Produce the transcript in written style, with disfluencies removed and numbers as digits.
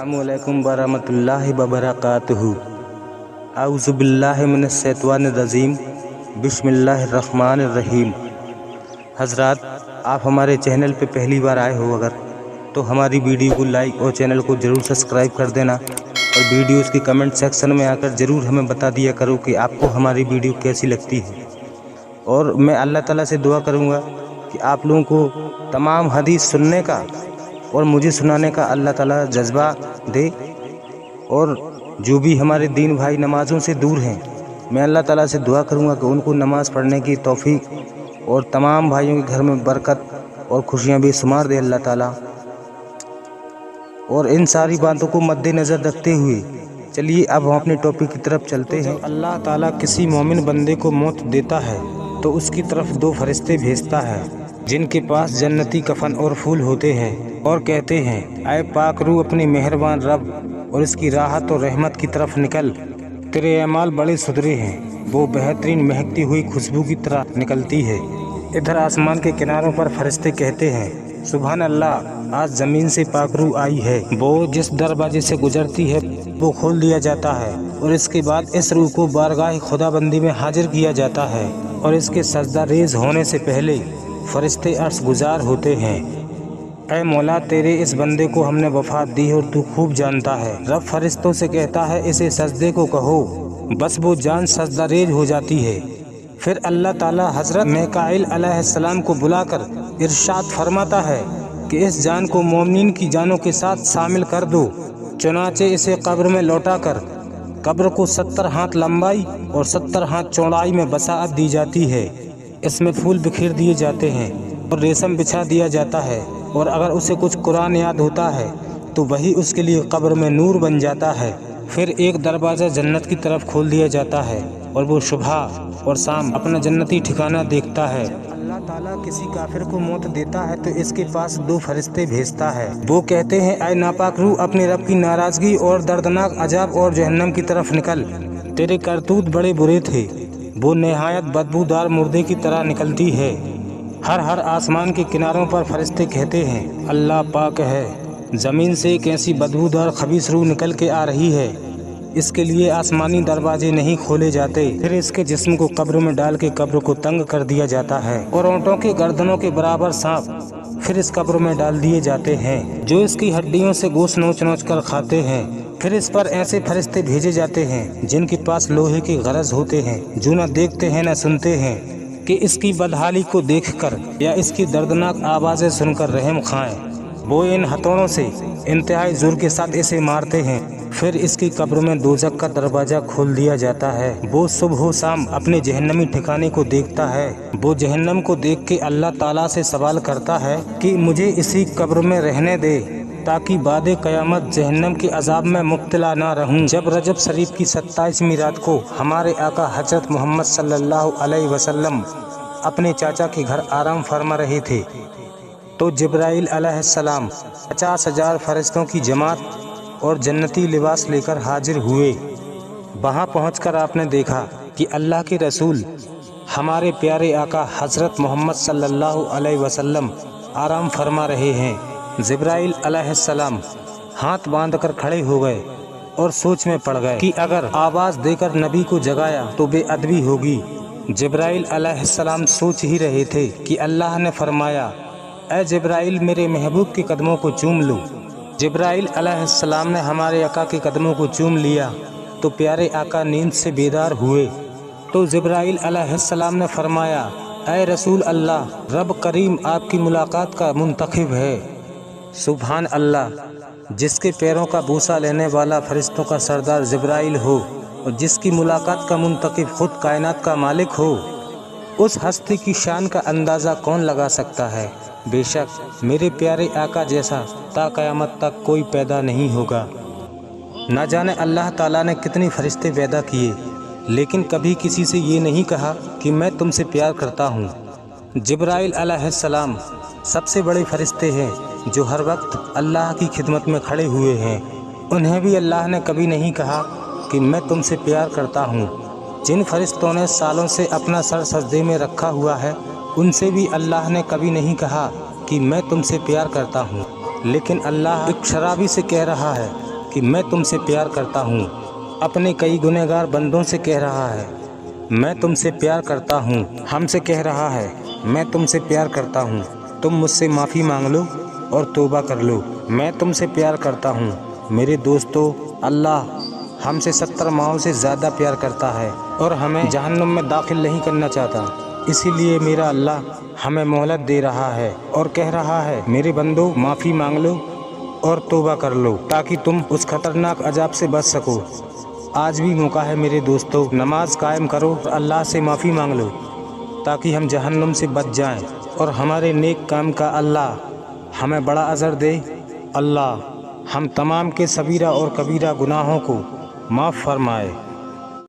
अस्सलामुअलैकुम वरहमतुल्लाहि वबरकातुहू। औज़ु बिल्लाहि मिनश्शैतानिर्रजीम। बिस्मिल्लाहिर्रहमानिर्रहीम। हज़रात, आप हमारे चैनल पे पहली बार आए हो अगर तो हमारी वीडियो को लाइक और चैनल को ज़रूर सब्सक्राइब कर देना और वीडियोज़ की कमेंट सेक्शन में आकर ज़रूर हमें बता दिया करो कि आपको हमारी वीडियो कैसी लगती है। और मैं अल्लाह ताला से दुआ करूँगा कि आप लोगों को तमाम हदीस सुनने का और मुझे सुनाने का अल्लाह ताला जज्बा दे। और जो भी हमारे दीन भाई नमाज़ों से दूर हैं, मैं अल्लाह ताला से दुआ करूँगा कि उनको नमाज़ पढ़ने की तौफीक और तमाम भाइयों के घर में बरकत और खुशियाँ बेशुमार दे अल्लाह ताला। और इन सारी बातों को मद्देनज़र रखते हुए चलिए अब हम अपने टॉपिक की तरफ चलते हैं। अल्लाह ताला किसी मोमिन बंदे को मौत देता है तो उसकी तरफ दो फरिश्ते भेजता है जिनके पास जन्नती कफन और फूल होते हैं और कहते हैं, ऐ पाक रूह अपने मेहरबान रब और इसकी राहत और रहमत की तरफ निकल, तेरे अमाल बड़े सुधरे हैं। वो बेहतरीन महकती हुई खुशबू की तरह निकलती है। इधर आसमान के किनारों पर फरिश्ते कहते हैं, सुभान अल्लाह, आज ज़मीन से पाक रूह आई है। वो जिस दरवाजे से गुजरती है वो खोल दिया जाता है और इसके बाद इस रूह को बारगाह खुदाबंदी में हाजिर किया जाता है और इसके सजदा रेज होने से पहले फरिश्ते अर्श गुजार होते हैं। ऐ मौला, तेरे इस बंदे को हमने वफ़ात दी और तू खूब जानता है। रब फरिश्तों से कहता है, इसे सजदे को कहो, बस वो जान सजदा रेज हो जाती है। फिर अल्लाह ताला हज़रत मीकाईल अलैहिस्सलाम को बुलाकर इरशाद फरमाता है कि इस जान को मोमिनीन की जानों के साथ शामिल कर दो। चुनाचे इसे कब्र में लौटा कर कब्र को 70 हाथ लंबाई और 70 हाथ चौड़ाई में बसाअत दी जाती है। इसमें फूल बिखेर दिए जाते हैं और रेशम बिछा दिया जाता है और अगर उसे कुछ कुरान याद होता है तो वही उसके लिए कब्र में नूर बन जाता है। फिर एक दरवाज़ा जन्नत की तरफ खोल दिया जाता है और वो सुबह और शाम अपना जन्नती ठिकाना देखता है। अल्लाह ताला किसी काफिर को मौत देता है तो इसके पास दो फरिश्ते भेजता है। वो कहते हैं, ऐ नापाक रूह अपने रब की नाराज़गी और दर्दनाक अजाब और जहन्नम की तरफ निकल, तेरे करतूत बड़े बुरे थे। वो नहायत बदबूदार मुर्दे की तरह निकलती है। हर आसमान के किनारों पर फरिश्ते कहते हैं, अल्लाह पाक है, ज़मीन से एक ऐसी बदबूदार खबीस रूह निकल के आ रही है, इसके लिए आसमानी दरवाजे नहीं खोले जाते। फिर इसके जिस्म को कब्र में डाल के कब्र को तंग कर दिया जाता है और ऊँटों के गर्दनों के बराबर सांप फिर इस कब्र में डाल दिए जाते हैं जो इसकी हड्डियों से गोश्त नोच नोच कर खाते हैं। फिर इस पर ऐसे फरिश्ते भेजे जाते हैं जिनके पास लोहे के गरज होते हैं, जो न देखते हैं न सुनते हैं, कि इसकी बदहाली को देखकर या इसकी दर्दनाक आवाज़ें सुनकर रहम खाएं। वो इन हथौड़ों से इंतहाई जोर के साथ इसे मारते हैं। फिर इसकी कब्र में दोज़ख का दरवाज़ा खोल दिया जाता है। वो सुबह शाम अपने जहन्नमी ठिकाने को देखता है। वो जहन्नम को देख के अल्लाह ताला से सवाल करता है कि मुझे इसी कब्र में रहने दे ताकि बादे क़यामत जहन्नम के अजाब में मुब्तला ना रहूं। जब रजब शरीफ की 27वीं रात को हमारे आका हजरत मोहम्मद सल्लल्लाहु अलैहि वसल्लम अपने चाचा के घर आराम फरमा रहे थे तो जिब्राइल अलैहिस्सलाम 50,000 फरिश्तों की जमात और जन्नती लिबास लेकर हाजिर हुए। वहां पहुंचकर आपने देखा कि अल्लाह के रसूल हमारे प्यारे आका हजरत मोहम्मद सल्लल्लाहु अलैहि वसल्लम आराम फरमा रहे हैं। जिब्राइल अलैहिस्सलाम हाथ बांधकर खड़े हो गए और सोच में पड़ गए कि अगर आवाज़ देकर नबी को जगाया तो बेअदबी होगी। जिब्राइल अलैहिस्सलाम सोच ही रहे थे कि अल्लाह ने फरमाया, ऐ जिब्राइल, मेरे महबूब के कदमों को चूम लो। जिब्राइल अलैहिस्सलाम ने हमारे आका के कदमों को चूम लिया तो प्यारे आका नींद से बेदार हुए। तो जिब्राइल अलैहिस्सलाम ने फरमाया, ऐ रसूल अल्लाह, रब करीम आपकी मुलाकात का मुंतखब है। सुभान अल्लाह, जिसके पैरों का बूसा लेने वाला फरिश्तों का सरदार जिब्राइल हो और जिसकी मुलाकात का मुंतखब खुद कायनात का मालिक हो, उस हस्ती की शान का अंदाज़ा कौन लगा सकता है। बेशक मेरे प्यारे आका जैसा ता क़यामत तक कोई पैदा नहीं होगा। न जाने अल्लाह ताला ने कितने फरिश्ते पैदा किए, लेकिन कभी किसी से ये नहीं कहा कि मैं तुमसे प्यार करता हूँ। जिब्राइल अलैहिस्सलाम सबसे बड़े फरिश्ते हैं जो हर वक्त अल्लाह की खिदमत में खड़े हुए हैं। उन्हें भी अल्लाह ने कभी नहीं कहा कि मैं तुमसे प्यार करता हूँ। जिन फरिश्तों ने सालों से अपना सर सजदे में रखा हुआ है, उनसे भी अल्लाह ने कभी नहीं कहा कि मैं तुमसे प्यार करता हूँ। लेकिन अल्लाह एक शराबी से कह रहा है, کہ میں تم سے پیار کرتا ہوں، اپنے کئی گنہگار بندوں سے کہہ رہا ہے میں تم سے پیار کرتا ہوں، ہم سے کہہ رہا ہے میں تم سے پیار کرتا ہوں، تم مجھ سے معافی مانگ لو اور توبہ کر لو، میں تم سے پیار کرتا ہوں۔ میرے دوستو، اللہ ہم سے 70 ماؤں سے زیادہ پیار کرتا ہے اور ہمیں جہنم میں داخل نہیں کرنا چاہتا، اسی لیے میرا اللہ ہمیں مہلت دے رہا ہے اور کہہ رہا ہے میرے بندو معافی مانگ لو اور توبہ کر لو تاکہ تم اس خطرناک عذاب سے بچ سکو۔ آج بھی موقع ہے میرے دوستو، نماز قائم کرو اور اللہ سے معافی مانگ لو تاکہ ہم جہنم سے بچ جائیں اور ہمارے نیک کام کا اللہ ہمیں بڑا اجر دے۔ اللہ ہم تمام کے صغیرہ اور کبیرہ گناہوں کو معاف فرمائے۔